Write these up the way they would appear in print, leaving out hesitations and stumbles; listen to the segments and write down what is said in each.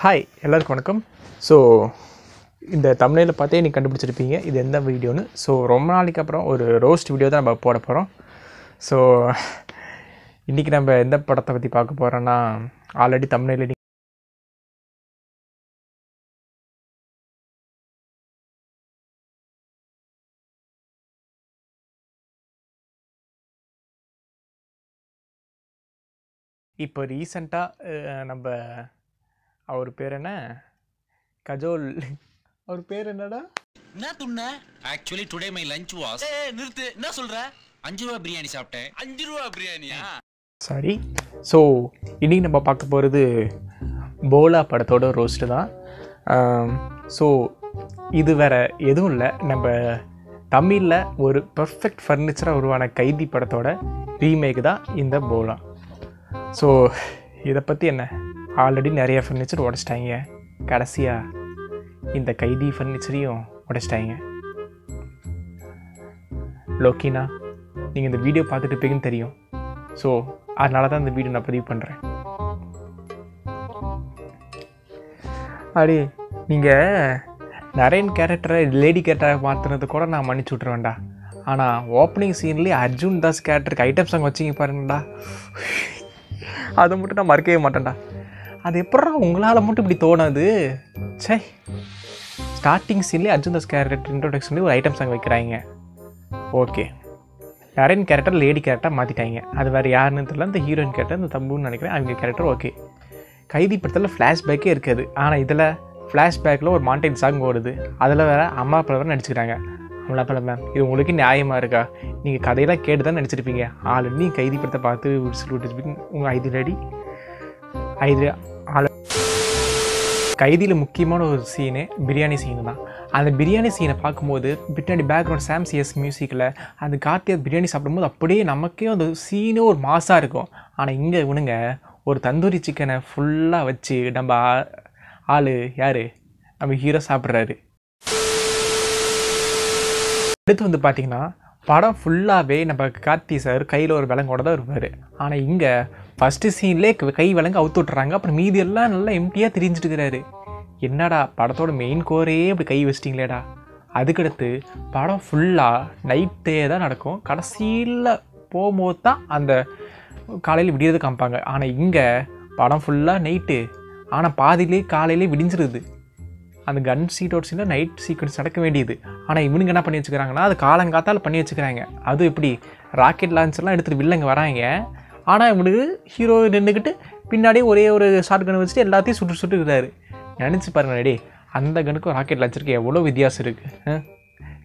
Hi எல்லாருக்கும் வணக்கம். So இந்த தம்ப்நெயிலை பார்த்தே நீங்கள் கண்டுபிடிச்சிருப்பீங்க இது எந்த வீடியோன்னு. ஸோ ரொம்ப நாளைக்கு அப்புறம் ஒரு ரோஸ்ட் வீடியோ தான் நம்ம போட போகிறோம். ஸோ இன்றைக்கி நம்ம எந்த படத்தை பற்றி பார்க்க போகிறோன்னா, ஆல்ரெடி தம்ப்நெயிலில் இப்போ ரீசெண்டாக நம்ம அவர் பேர் என்ன, கஜோல், அவர் பேர் என்னடா, என்ன துண்ண? Actually today my lunch was நிறுத்து. என்ன சொல்ற? 5 ரூபா பிரியாணி சாப்பிட்டேன். 5 ரூபா பிரியாணியா? சாரி. ஸோ இன்றைக்கி நம்ம பார்க்க போகிறது போலா படத்தோட ரோஸ்ட்டு தான். ஸோ இது வேறு எதுவும் இல்லை, நம்ம தமிழில் ஒரு பர்ஃபெக்ட் ஃபர்னிச்சராக உருவான கைதி படத்தோட ரீமேக் தான் இந்த போலா. ஸோ இதை பற்றி என்ன, ஆல்ரெடி நிறைய ஃபர்னிச்சர் உடச்சிட்டாங்க, கடைசியாக இந்த கைதி ஃபர்னிச்சரையும் உடச்சிட்டாங்க. லோக்கினா நீங்கள் இந்த வீடியோ பார்த்துட்டு இருப்பீங்கன்னு தெரியும். ஸோ அதனால தான் இந்த வீடியோ நான் பதிவு பண்ணுறேன். அப்படி நீங்கள் நரேன் கேரக்டரை லேடி கேரக்டரை மாற்றுறது கூட நான் மன்னிச்சு விட்ருவேன்டா. ஆனால் ஓப்பனிங் சீன்லேயே அர்ஜுன் தாஸ் கேரக்டருக்கு ஐட்டம் சாங் வச்சிங்க பாருங்கடா, அதை மட்டும் நான் மறக்கவே மாட்டேன்டா. அது எப்படா உங்களால் மட்டும் இப்படி தோணுது? சே, ஸ்டார்டிங் சீன்லேயே அர்ஜுன் தாஸ் கேரக்டர் இன்ட்ரோடக்ஷன்லேயே ஒரு ஐட்டம் சாங் வைக்கிறாங்க. Okay, Naren character lady character மாற்றிட்டாங்க, அது வேறு யாருன்னு தெரியல. இந்த ஹீரோயின் கேரக்டர் இந்த தம்புன்னு நினைக்கிறேன், அவங்க கேரக்டர் ஓகே. கைதி படத்தில் ஃப்ளாஷ்பேக்கே இருக்காது, ஆனால் இதில் ஃப்ளாஷ்பேக்கில் ஒரு மாண்டேஜ் சாங் ஓடுது, அதில் வேறு அம்மா அப்பா நடிச்சுக்கிறாங்க. அவ்வளோ படம் மேம், இது உங்களுக்கு நியாயமாக இருக்கா? நீங்கள் கதையெல்லாம் கேட்டு தான் நடிச்சிருப்பீங்க. ஆல்ரெடி நீங்கள் கைதி படத்தை பார்த்து விட்டுருப்பீங்க. உங்கள் கைதியில் முக்கியமான ஒரு சீனு பிரியாணி சீனு தான். அந்த பிரியாணி சீனை பார்க்கும்போது பின்னாடி பேக்ரவுண்ட் சாம் சிஎஸ் மியூசிக்கில் அந்த கார்த்தியா பிரியாணி சாப்பிடும்போது அப்படியே நமக்கே அந்த சீனே ஒரு மாசாக இருக்கும். ஆனால் இங்கே இவனுங்க ஒரு தந்தூரி சிக்கனை ஃபுல்லாக வச்சு நம்ம ஆள் யார், நம்ம ஹீரோ சாப்பிட்றாரு. அடுத்து வந்து பார்த்திங்கன்னா படம் ஃபுல்லாகவே நம்ம கார்த்தி சார் கையில் ஒரு விலங்கோட தான் இருப்பார். ஆனால் இங்கே ஃபஸ்ட்டு சீன்லேயே கை விலங்கு அவுத்து விட்றாங்க, அப்புறம் மீதி எல்லாம் நல்லா எம்டியாக திரிஞ்சிட்டு இருக்கிறாரு. என்னடா படத்தோட மெயின் கோரே அப்படி கை வச்சிட்டிங்களேடா. அதுக்கடுத்து படம் ஃபுல்லாக நைட்டே தான் நடக்கும், கடைசியில் போகும்போது தான் அந்த காலையில் விடியறது காமிப்பாங்க. ஆனால் இங்கே படம் ஃபுல்லாக நைட்டு, ஆனால் பாதியிலே காலையிலே விடிஞ்சிருது. அந்த கன் சீட்டோட சீனில் நைட் சீக்வன்ஸ் நடக்க வேண்டியது, ஆனால் இவனுங்க என்ன பண்ணி வச்சுக்கிறாங்கன்னா அது காலங்காத்தால் பண்ணி வச்சுக்கிறாங்க. அது எப்படி ராக்கெட் லான்ச்சர்லாம் எடுத்துகிட்டு வில்லங்க வராங்க, ஆனால் இவனுக்கு ஹீரோ நின்றுக்கிட்டு பின்னாடியே ஒரே ஒரு ஷார்ட் கன் வச்சுட்டு எல்லாத்தையும் சுட்டுக்கிறாரு. நினச்சி பாருங்க டே, அந்த கனுக்கும் ராக்கெட் லான்ச்சருக்கு எவ்வளோ வித்தியாசம் இருக்குது.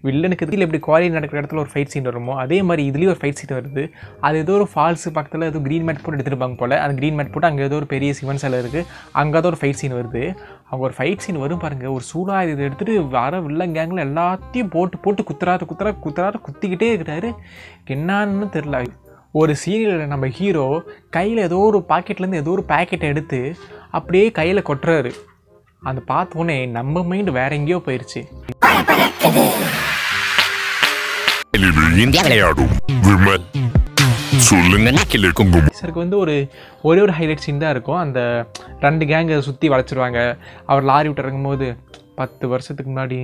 வில்லனுக்கு இதில் எப்படி குவாரி நடக்கிற இடத்துல ஒரு ஃபைட் சீன் வருமோ அதே மாதிரி இதுலேயும் ஒரு ஃபைட் சீன் வருது. அது ஏதோ ஒரு ஃபால்ஸு பக்கத்தில் ஏதோ க்ரீன் மேட் போட்டு எடுத்துருப்பாங்க போல். அந்த க்ரீன் மேட் போட்டு அங்கே ஏதோ ஒரு பெரிய சிவன் சிலை இருக்குது, அங்கே தான் ஒரு ஃபைட் சீன் வருது. அவங்க ஒரு ஃபைட் சீன் வரும் பாருங்கள், ஒரு சூடாக இதை எடுத்துகிட்டு வர வில்லன் கேங்கில் எல்லாத்தையும் போட்டு குத்திக்கிட்டே இருக்கிறாரு. என்னான்னு தெரில. ஒரு சீனில் நம்ம ஹீரோ கையில் ஏதோ ஒரு பாக்கெட்லேருந்து ஏதோ ஒரு பேக்கெட்டை எடுத்து அப்படியே கையில் கொட்டுறாரு. அதை பார்த்தோன்னே நம்ம மைண்டு வேற எங்கேயோ போயிடுச்சு. சருக்கு வந்து ஒரே ஒரு ஹைலைட் சீன் தான் இருக்கும். அந்த 2 கேங்கை சுற்றி வளைச்சிருவாங்க. அவர் லாரி விட்டு இறங்கும்போது 10 வருஷத்துக்கு முன்னாடி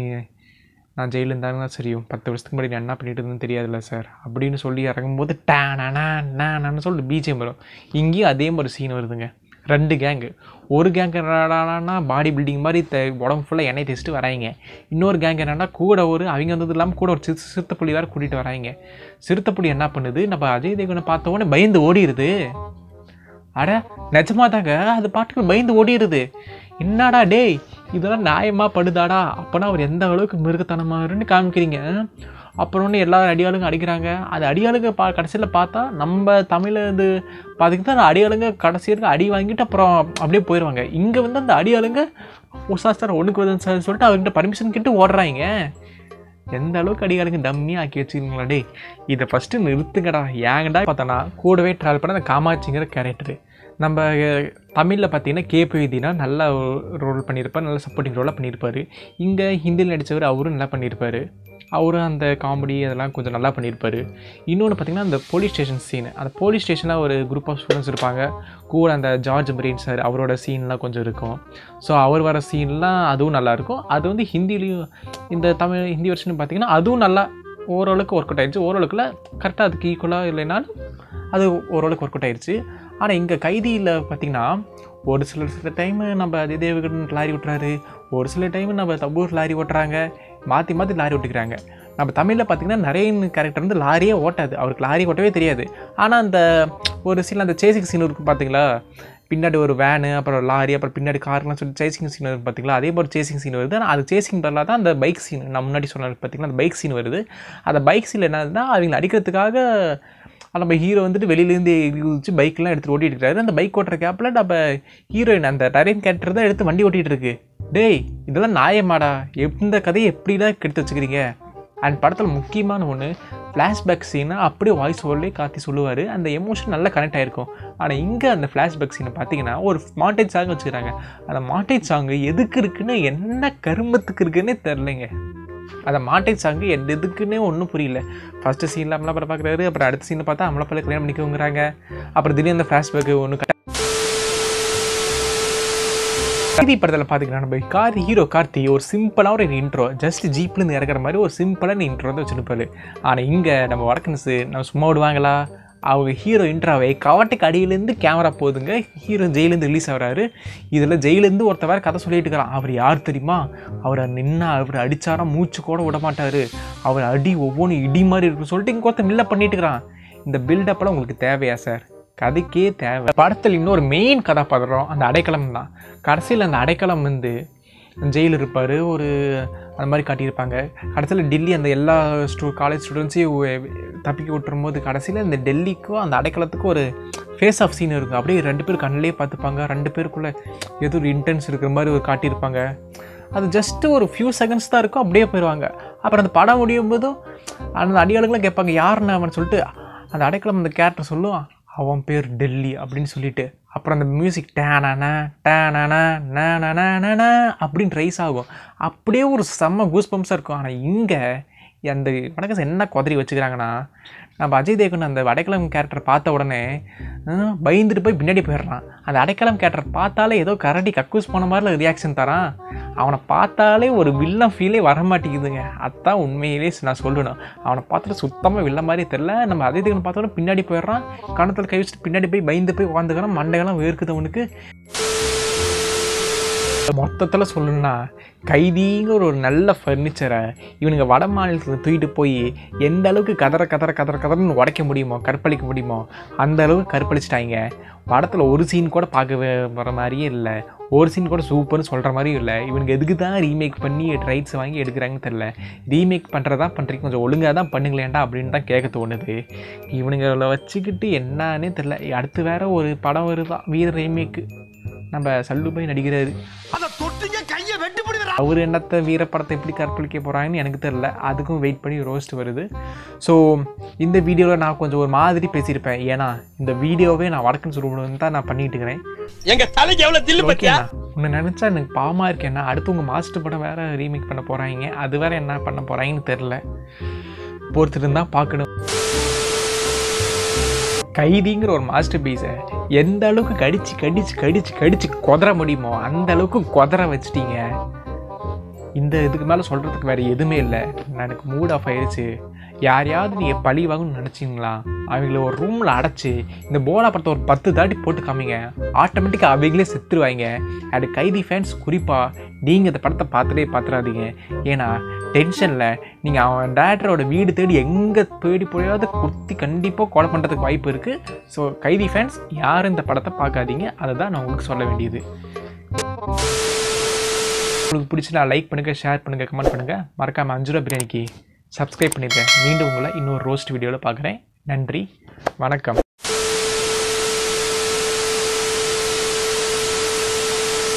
நான் ஜெயிலில் இருந்தாங்கன்னா சரியும், 10 வருஷத்துக்கு முன்னாடி நான் என்ன பண்ணிட்டு இருந்தேன்னு தெரியாதுல்ல சார் அப்படின்னு சொல்லி இறங்கும்போது டேனான்னு சொல்லிட்டு பிஜிஎம் வரும். இங்கேயும் அதே மாதிரி சீன் வருதுங்க. 2 கேங்கு, ஒரு கேங்கு என்னடானா பாடி பில்டிங் மாதிரி உடம்பு ஃபுல்லாக எண்ணெய் தேய்ச்சிட்டு வராங்க. இன்னொரு கேங்கு என்னென்னா கூட அவங்க வந்தது இல்லாமல் கூட ஒரு சிறுத்தைப்புலி வேறு கூட்டிகிட்டு வராங்க. சிறுத்தைப்புலி என்ன பண்ணுது, நம்ம அஜய் தேவனை பார்த்த உடனே பயந்து ஓடிடுது. அட நிஜமா தாங்க, அது பாட்டுக்கு பயந்து ஓடிடுது. என்னடா டேய், இதெல்லாம் நியாயமாக படுதாடா? அப்போனா அவர் எந்த அளவுக்கு மிருகத்தனமாகன்னு காமிக்கிறீங்க. அப்புறம் ஒன்று எல்லாரும் அடியாளுங்க அடிக்கிறாங்க. அது அடியாளுங்க கடைசியில் பார்த்தா நம்ம தமிழ் இது பார்த்துக்கிட்டு அந்த அடியாளுங்க கடைசியில் அடி வாங்கிட்டு அப்புறம் அப்படியே போயிடுவாங்க. இங்கே வந்து அந்த அடியாளுங்க சார் ஒன்றுக்கு வருதுன்னு சார் சொல்லிட்டு அவர்கிட்ட பர்மிஷன் கிட்ட ஓடுறாங்க. எந்த அளவுக்கு அடியாளுங்க டம்மியாக ஆக்கி வச்சுருக்கீங்களா டே, இதை ஃபஸ்ட்டு நிறுத்துங்கடா. ஏங்கடா பார்த்தோன்னா கூடவே ட்ராவல் பண்ண அந்த காமாட்சிங்கிற கேரக்டரு நம்ம தமிழில் பார்த்தீங்கன்னா கேபிவிதினா நல்லா ரோல் பண்ணியிருப்பார், நல்ல சப்போர்ட்டிங் ரோலாக பண்ணியிருப்பார். இங்கே ஹிந்தியில் நடித்தவர் அவரும் நல்லா பண்ணியிருப்பார். அவரும் அந்த காமெடி அதெல்லாம் கொஞ்சம் நல்லா பண்ணியிருப்பார். இன்னொன்று பார்த்திங்கன்னா அந்த போலீஸ் ஸ்டேஷன் சீனு, அந்த போலீஸ் ஸ்டேஷனில் ஒரு குரூப் ஆஃப் ஸ்டூடெண்ட்ஸ் இருப்பாங்க, கூட அந்த ஜார்ஜ் பிரியன் சார் அவரோட சீன்லாம் கொஞ்சம் இருக்கும். ஸோ அவர் வர சீன்லாம் அதுவும் நல்லாயிருக்கும். அது வந்து ஹிந்திலையும் இந்த ஹிந்தி வெர்ஷன் பார்த்திங்கன்னா அதுவும் நல்லா ஓரளவுக்கு ஒர்க் அவுட் ஆகிடுச்சு. ஓரளவுக்குல கரெக்டாக அதுக்கு ஈக்குவலாக இல்லைனாலும் அது ஓரளவுக்கு ஒர்க் அவுட் ஆகிடுச்சு. ஆனால் இங்கே கைதியில் பார்த்திங்கன்னா ஒரு சில டைமு நம்ம அஜய் தேவகன் லாரி ஓட்டுறாரு, ஒரு சில டைமு நம்ம தபூர் லாரி ஓட்டுறாங்க, மாற்றி மாற்றி லாரி ஓட்டிக்கிறாங்க. நம்ம தமிழில் பார்த்திங்கன்னா நிறைய கேரக்டர் வந்து லாரியே ஓட்டாது, அவருக்கு லாரி ஓட்டவே தெரியாது. ஆனால் அந்த ஒரு சில அந்த சேசிங் சீன் இருக்குது பார்த்திங்களா, பின்னாடி ஒரு வேனு அப்புறம் லாரி அப்புறம் பின்னாடி கார்லாம் சொல்லி சேசிங் சீன் வருது பார்த்திங்களா, அதே மாதிரி சேசிங் சீன் வருது. ஆனால் அது சேசிங் பதிலாக தான் அந்த பைக் சீன் நான் முன்னாடி சொன்னது பார்த்திங்களா, அந்த பைக் சீன் வருது. அந்த பைக் சீனில் என்னதுன்னா அவங்களை அடிக்கிறதுக்காக நம்ம ஹீரோ வந்துட்டு வெளியிலேருந்து குதிச்சு பைக்கெலாம் எடுத்துகிட்டு ஓட்டிகிட்டு இருக்காரு. அந்த பைக் ஓட்டுற கேப்பில் நம்ம ஹீரோயின் அந்த டரைன் கேரக்டர் தான் எடுத்து வண்டி ஓட்டிகிட்டு இருக்கு. டேய் இதெல்லாம் நியாயமாடா, எந்த கதையை எப்படிலாம் கெடுத்து வச்சுக்கிறீங்க. அண்ட் படத்தில் முக்கியமான ஒன்று ஃப்ளாஷ்பேக் சீனை அப்படியே வாய்ஸ் ஓவர்லேயே காத்தி சொல்லுவார், அந்த எமோஷன் நல்லா கனெக்ட் ஆகிருக்கும். ஆனால் இங்கே அந்த ஃப்ளாஷ்பேக் சீனை பார்த்தீங்கன்னா ஒரு மாண்டேஜ் சாங் வச்சுக்கிறாங்க. அந்த மாண்டேஜ் சாங்கு எதுக்கு இருக்குன்னு என்ன கருமத்துக்கு இருக்குன்னே தெரிலைங்க. அந்த மாண்டேஜ் சாங்கு எதுக்குன்னே ஒன்றும் புரியல. ஃபஸ்ட்டு சீனில் அமலாபாலை பார்க்குறாரு, அப்புறம் அடுத்த சீனை பார்த்தா அமலாபாலை கல்யாணம் பண்ணிக்கோங்கிறாங்க, அப்புறம் திடீர்னு அந்த ஃப்ளாஷ்பேக்கு ஒன்று கைதி படத்தில் பார்த்தீங்கன்னா நம்ம ஹீரோ கார்த்தி ஒரு சிம்பிளாக ஒரு இன்ட்ரோ ஜஸ்ட் ஜீப்லேருந்து இறக்குற மாதிரி ஒரு சிம்பிளான இன்ட்ரோ வந்து வச்சுருப்பாரு. ஆனால் இங்கே நம்ம வடக்கன்ஸு நம்ம சும்மா விடுவாங்களா, அவங்க ஹீரோ இன்ட்ராவை கவாட்டுக்கு அடியிலேருந்து கேமரா போகுதுங்க. ஹீரோ ஜெயிலேருந்து ரிலீஸ் ஆகிறாரு. இதில் ஜெயிலேருந்து ஒருத்த வேறு கதை சொல்லிட்டு இருக்கிறான். அவர் யார் தெரியுமா, அவரை நின்னா அவர் அடித்தாரா மூச்சு கூட விட மாட்டார், அவர் அடி ஒவ்வொன்றும் இடி மாதிரி இருக்குன்னு சொல்லிட்டு இங்கே ஒருத்த மில்ல பண்ணிட்டு இருக்கிறான். இந்த பில்டப்பெல்லாம் உங்களுக்கு தேவையா சார்? கதைக்கே தேவை. படத்தில் இன்னொரு மெயின் கதாபாத்திரம் அந்த அடைக்கலம் தான். கடைசியில் அந்த அடைக்கலம் வந்து ஜெயில் இருப்பார், ஒரு அந்த மாதிரி காட்டியிருப்பாங்க. கடைசியில் டெல்லி அந்த எல்லா காலேஜ் ஸ்டூடெண்ட்ஸையும் தப்பிக்க விட்டுரும் போது கடைசியில் இந்த டெல்லிக்கும் அந்த அடைக்கலத்துக்கும் ஒரு ஃபேஸ் ஆஃப் சீன் இருக்கும். அப்படியே 2 பேர் கண்ணிலே பார்த்துப்பாங்க, 2 பேருக்குள்ளே ஏதோ ஒரு இன்டென்ஸ் இருக்கிற மாதிரி ஒரு காட்டியிருப்பாங்க. அது ஜஸ்ட்டு ஒரு ஃபியூ செகண்ட்ஸ் தான் இருக்கும், அப்படியே போயிடுவாங்க. அப்புறம் அந்த படம் முடியும் போதும் அந்த அடியாளுக்கெல்லாம் கேட்பாங்க யாருன்னு அவன் சொல்லிட்டு அந்த அடைக்கலம் அந்த கேரக்டர் சொல்லுவான், அவன் பேர் டெல்லி அப்படின்னு சொல்லிட்டு. அப்புறம் அந்த மியூசிக் டேனானா டேனானா நன அப்படின்னு ரைஸ் ஆகும். அப்படியே ஒரு செம்ம கூஸ் பம்ப்ஸாக இருக்கும். ஆனால் இங்கே அந்த வடக்கன்ஸ் என்ன குதறி வச்சுக்கிறாங்கன்னா, நம்ம அஜய் தேவகன் அந்த அடைக்கலம் கேரக்டர் பார்த்த உடனே பயந்துட்டு போய் பின்னாடி போயிடுறான். அந்த அடைக்கலம் கேரக்டர் பார்த்தாலே ஏதோ கரடி கக்கூஸ் போன மாதிரில ரியாக்ஷன் தரான். அவனை பார்த்தாலே ஒரு வில்லன் ஃபீலே வரமாட்டேங்குதுங்க. அதுதான் உண்மையிலே நான் சொல்லணும். அவனை பார்த்துட்டு சுத்தமாக வில்ல மாதிரி தெரில. நம்ம அஜய் தேவகன் பார்த்தோன்னா பின்னாடி போயிடுறான், கணத்தில் கை வச்சுட்டு பின்னாடி போய் பயந்து போய் உட்காந்துக்கிறான், மண்டைகள்லாம் வேர்க்குது அவனுக்கு. மொத்தத்தில் சொல்லணுன்னா கைதிங்கிற ஒரு நல்ல ஃபர்னிச்சரை இவனுங்க வட மாநிலத்தில் தூக்கிட்டு போய் எந்த அளவுக்கு கதறன்னு உடைக்க முடியுமோ, கற்பழிக்க முடியுமோ அந்த அளவுக்கு கற்பழிச்சிட்டாங்க. படத்தில் ஒரு சீன் கூட பார்க்க வர மாதிரியே இல்லை, ஒரு சீன் கூட சூப்பர்னு சொல்கிற மாதிரியும் இல்லை. இவனுக்கு எதுக்கு தான் ரீமேக் பண்ணி ரைட்ஸ் வாங்கி எடுக்கிறாங்கன்னு தெரில. ரீமேக் பண்ணுறதா பண்ணுறீங்க, கொஞ்சம் ஒழுங்காக தான் பண்ணுங்களேன்டா அப்படின்னு தான் கேட்க தோணுது. இவனுங்களை வச்சுக்கிட்டு என்னன்னே தெரில. அடுத்து வேறு ஒரு படம் வருதான் வீர ரீமேக்கு, நம்ம சல்லுபாய் நடிக்கிறாரு. அவர் என்னத்த வீர படத்தை எப்படி கற்பழிக்க போகிறாங்கன்னு எனக்கு தெரில. அதுக்கும் வெயிட் பண்ணி ரோஸ்ட் வருது. ஸோ இந்த வீடியோவில் நான் கொஞ்சம் ஒரு மாதிரி பேசியிருப்பேன். ஏன்னா இந்த வீடியோவே நான் வடக்கன் சுருவன் தான் நான் பண்ணிட்டு இருக்கிறேன். எங்கள் தலைக்கு எவ்வளோ தில்லு பத்தியா உன்னை நினச்சா எனக்கு பாவமாக இருக்கேன்னா அடுத்து உங்கள் மாஸ்டர் படம் வேறு ரீமேக் பண்ண போகிறாங்க. அது வேறு என்ன பண்ண போகிறாங்கன்னு தெரில, பொறுத்துட்டு இருந்தால் பார்க்கணும். கைதிங்கிற ஒரு மாஸ்டர் பீஸை எந்த அளவுக்கு கடிச்சு கொதற முடியுமோ அந்த அளவுக்கு கொதற வச்சிட்டீங்க. இந்த இதுக்கு மேலே சொல்கிறதுக்கு வேறு எதுவுமே இல்லை. எனக்கு மூட் ஆஃப் ஆயிடுச்சு. யாரையாவது நீங்கள் பழி வாங்கணும்னு நினச்சிங்களா, அவங்கள ஒரு ரூமில் அடைச்சி இந்த போலா படத்தை ஒரு 10 தாட்டி போட்டு காமிங்க, ஆட்டோமேட்டிக்காக அவங்களே செத்துருவாங்க. அது கைதி ஃபேன்ஸ் குறிப்பாக நீங்கள் இந்த படத்தை பார்த்துடாதீங்க. ஏன்னா டென்ஷனில் நீங்கள் அவன் டேரக்டரோட வீடு தேடி எங்கே தேடி போயாவது குத்தி கண்டிப்பாக கொலை பண்ணுறதுக்கு வாய்ப்பு இருக்குது. ஸோ கைதி ஃபேன்ஸ் யாரும் இந்த படத்தை பார்க்காதீங்க. அதை தான் நான் உங்களுக்கு சொல்ல வேண்டியது. உங்களுக்கு பிடிச்சி லைக் பண்ணுங்கள், ஷேர் பண்ணுங்கள், கமெண்ட் பண்ணுங்கள். மறக்காமல் 5 ரூபா பிரியாணிக்கு சப்ஸ்கிரைப் பண்ணியிருக்கேன். மீண்டும் உங்களை இன்னொரு ரோஸ்ட் வீடியோவில் பார்க்குறேன். நன்றி, வணக்கம்.